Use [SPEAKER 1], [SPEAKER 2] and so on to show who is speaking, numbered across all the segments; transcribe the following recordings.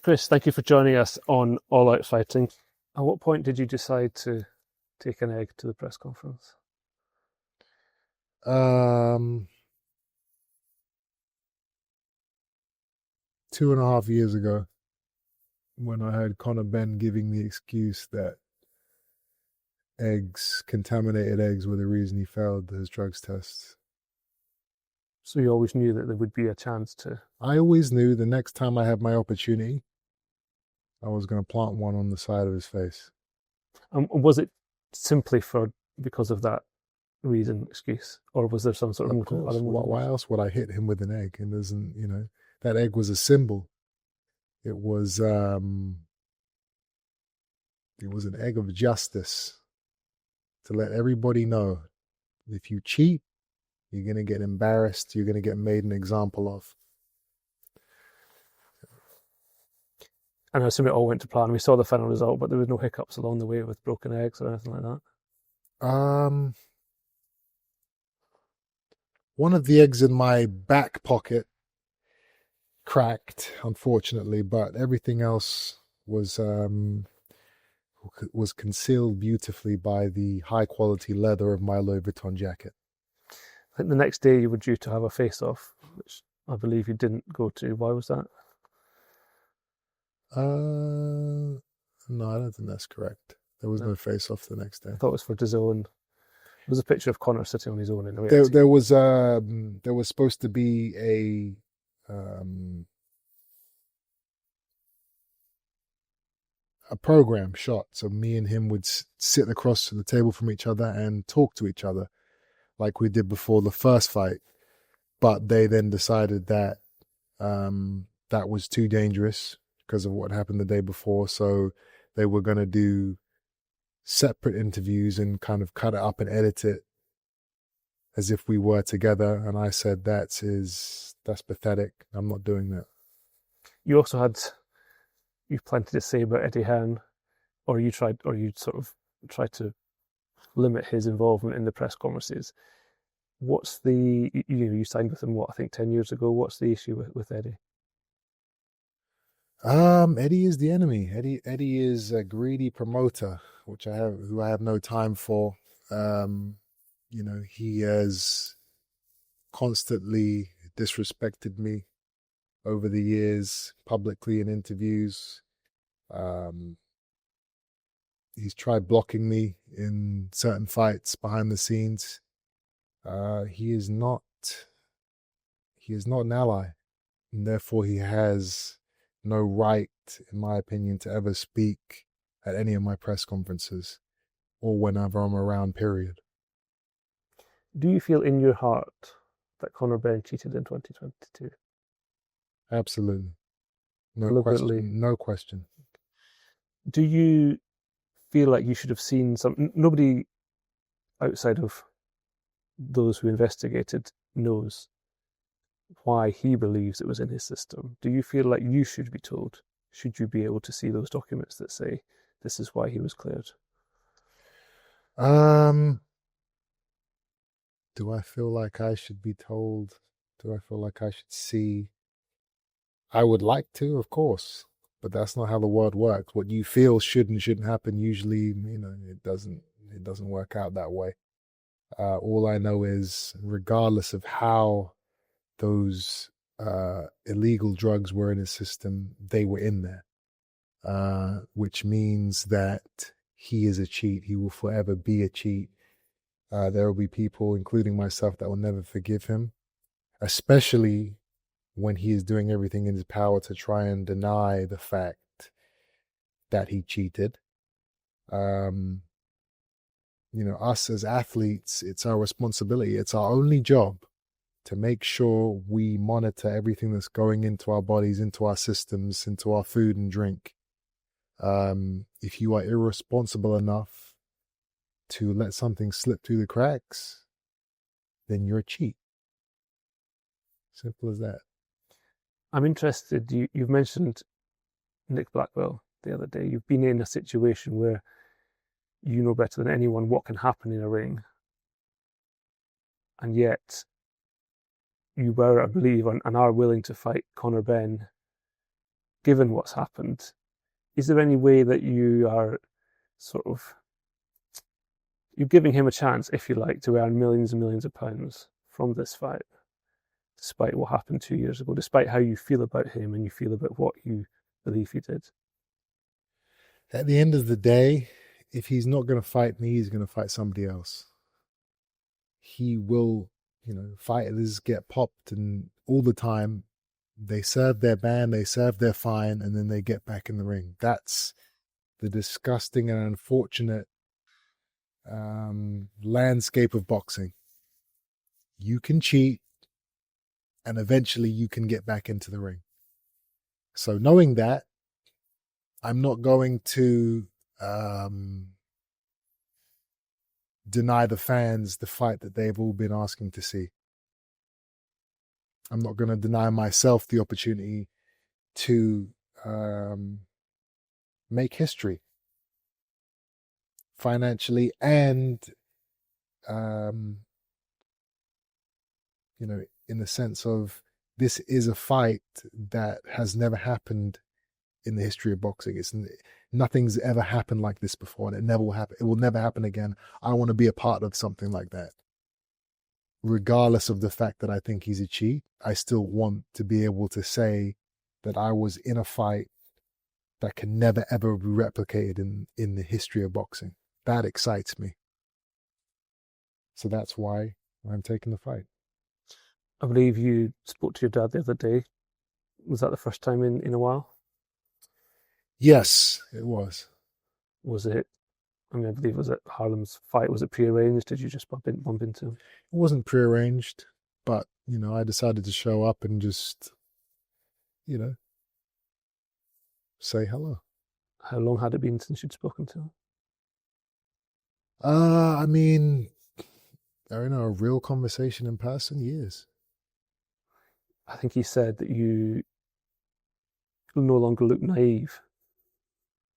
[SPEAKER 1] Chris, thank you for joining us on All Out Fighting. At what point did you decide to take an egg to the press conference?
[SPEAKER 2] 2.5 years ago, when I heard Conor Benn giving the excuse that contaminated eggs were the reason he failed his drugs tests.
[SPEAKER 1] So you always knew that there would be a chance to...
[SPEAKER 2] I always knew the next time I had my opportunity, I was going to plant one on the side of his face.
[SPEAKER 1] Was it simply because of that reason, excuse, or was there some sort of...
[SPEAKER 2] Of course, why else would I hit him with an egg? And that egg was a symbol. It was an egg of justice to let everybody know if you cheat, you're going to get embarrassed, you're going to get made an example of.
[SPEAKER 1] And I assume it all went to plan. We saw the final result, but there was no hiccups along the way with broken eggs or anything like that.
[SPEAKER 2] One of the eggs in my back pocket cracked, unfortunately, but everything else was concealed beautifully by the high quality leather of my Louis Vuitton jacket.
[SPEAKER 1] I think the next day you were due to have a face-off, which I believe you didn't go to. Why was that?
[SPEAKER 2] No, I don't think that's correct. There was no face-off the next day.
[SPEAKER 1] I thought it was for DAZN. There was a picture of Conor sitting on his own in the way.
[SPEAKER 2] There was supposed to be a program shot, so me and him would sit across to the table from each other and talk to each other like we did before the first fight, but they then decided that that was too dangerous because of what happened the day before, so they were going to do separate interviews and kind of cut it up and edit it as if we were together, and I said that's pathetic. I'm not doing that.
[SPEAKER 1] You've plenty to say about Eddie Hearn, or you tried to limit his involvement in the press conferences. What's you signed with him, I think 10 years ago. What's the issue with Eddie?
[SPEAKER 2] Eddie is the enemy. Eddie is a greedy promoter, who I have no time for. He has constantly disrespected me over the years, publicly in interviews. He's tried blocking me in certain fights behind the scenes. He is not an ally, and therefore he has no right, in my opinion, to ever speak at any of my press conferences or whenever I'm around, period.
[SPEAKER 1] Do you feel in your heart that Conor Benn cheated in 2022?
[SPEAKER 2] Absolutely. No question.
[SPEAKER 1] Do you feel like you should have seen nobody outside of those who investigated knows why he believes it was in his system? Do you feel like you should be told? Should you be able to see those documents that say this is why he was cleared?
[SPEAKER 2] Do I feel like I should be told? Do I feel like I should see? I would like to, of course, but that's not how the world works. What you feel should and shouldn't happen, usually, it doesn't work out that way. All I know is, regardless of how those illegal drugs were in his system, they were in there, which means that he is a cheat. He will forever be a cheat. There will be people, including myself, that will never forgive him, especially when he is doing everything in his power to try and deny the fact that he cheated. Us as athletes, it's our responsibility. It's our only job to make sure we monitor everything that's going into our bodies, into our systems, into our food and drink. If you are irresponsible enough to let something slip through the cracks, then you're a cheat. Simple as that.
[SPEAKER 1] I'm interested, you've mentioned Nick Blackwell the other day. You've been in a situation where you know better than anyone what can happen in a ring. And yet you were, I believe, and are willing to fight Conor Benn given what's happened, is there any way that you are sort of, you're giving him a chance, if you like, to earn millions and millions of pounds from this fight, despite what happened 2 years ago, despite how you feel about him and you feel about what you believe he did?
[SPEAKER 2] At the end of the day, if he's not going to fight me, he's going to fight somebody else. He will, fighters get popped and all the time. They serve their ban, they serve their fine, and then they get back in the ring. That's the disgusting and unfortunate landscape of boxing. You can cheat, and eventually you can get back into the ring. So knowing that, I'm not going to deny the fans the fight that they've all been asking to see. I'm not going to deny myself the opportunity to make history financially and, in the sense of this is a fight that has never happened in the history of boxing. Nothing's ever happened like this before, and it never will happen. It will never happen again. I want to be a part of something like that. Regardless of the fact that I think he's a cheat, I still want to be able to say that I was in a fight that can never ever be replicated in the history of boxing. That excites me. So that's why I'm taking the fight.
[SPEAKER 1] I believe you spoke to your dad the other day. Was that the first time in a while?
[SPEAKER 2] Yes, it was.
[SPEAKER 1] Was it, I believe, was it Harlem's fight? Was it prearranged? Did you just bump into him?
[SPEAKER 2] It wasn't prearranged, but, I decided to show up and just, say hello.
[SPEAKER 1] How long had it been since you'd spoken to him?
[SPEAKER 2] I mean, a real conversation in person, years.
[SPEAKER 1] I think he said that you no longer look naive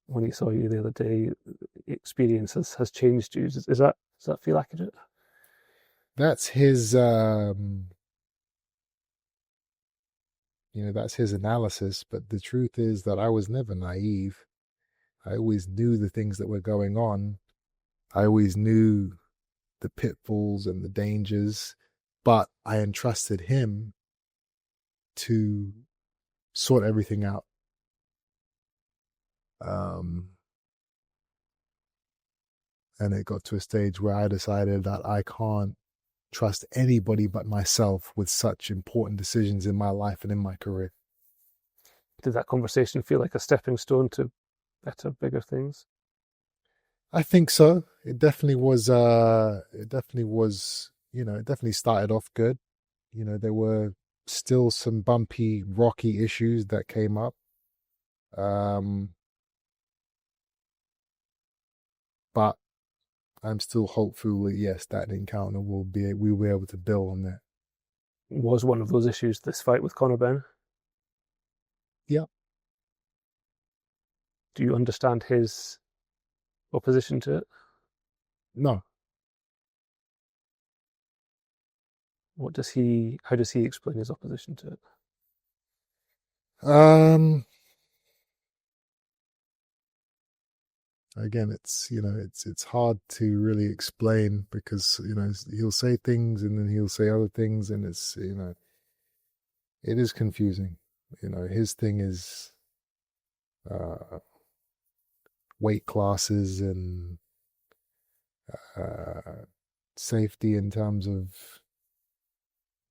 [SPEAKER 1] when he saw you the other day. Experience has changed you. Does that feel accurate?
[SPEAKER 2] That's his, that's his analysis. But the truth is that I was never naive. I always knew the things that were going on. I always knew the pitfalls and the dangers, but I entrusted him to sort everything out. And it got to a stage where I decided that I can't trust anybody but myself with such important decisions in my life and in my career.
[SPEAKER 1] Did that conversation feel like a stepping stone to better, bigger things?
[SPEAKER 2] I think so. It definitely was, it definitely started off good. There were still some bumpy, rocky issues that came up. But I'm still hopeful that, yes, that encounter we'll be able to build on that.
[SPEAKER 1] Was one of those issues this fight with Conor Benn?
[SPEAKER 2] Yeah.
[SPEAKER 1] Do you understand his opposition to it?
[SPEAKER 2] No.
[SPEAKER 1] How does he explain his opposition to it?
[SPEAKER 2] Again, it's hard to really explain because, he'll say things and then he'll say other things, and it's, it is confusing. His thing is weight classes and safety in terms of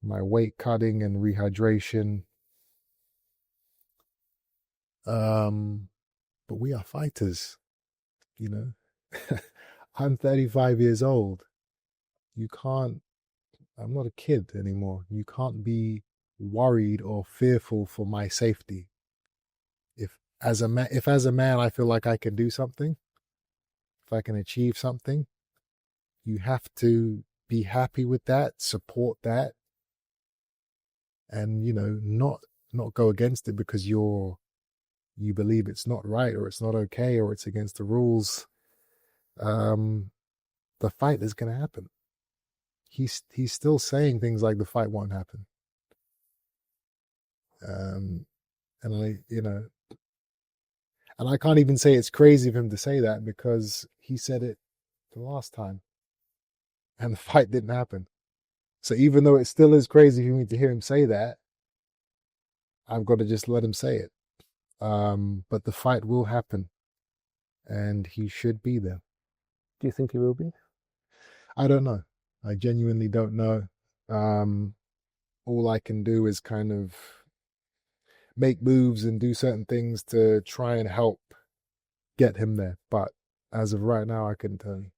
[SPEAKER 2] my weight cutting and rehydration. But we are fighters, I'm 35 years old. I'm not a kid anymore. You can't be worried or fearful for my safety. If as a man I feel like I can do something, if I can achieve something, you have to be happy with that, support that, and not go against it because you believe it's not right or it's not okay or it's against the rules. The fight is going to happen. He's still saying things like the fight won't happen. And And I can't even say it's crazy of him to say that because he said it the last time and the fight didn't happen. So even though it still is crazy for me to hear him say that, I've got to just let him say it. But the fight will happen and he should be there.
[SPEAKER 1] Do you think he will be?
[SPEAKER 2] I don't know. I genuinely don't know. All I can do is kind of make moves and do certain things to try and help get him there. But as of right now, I couldn't tell you.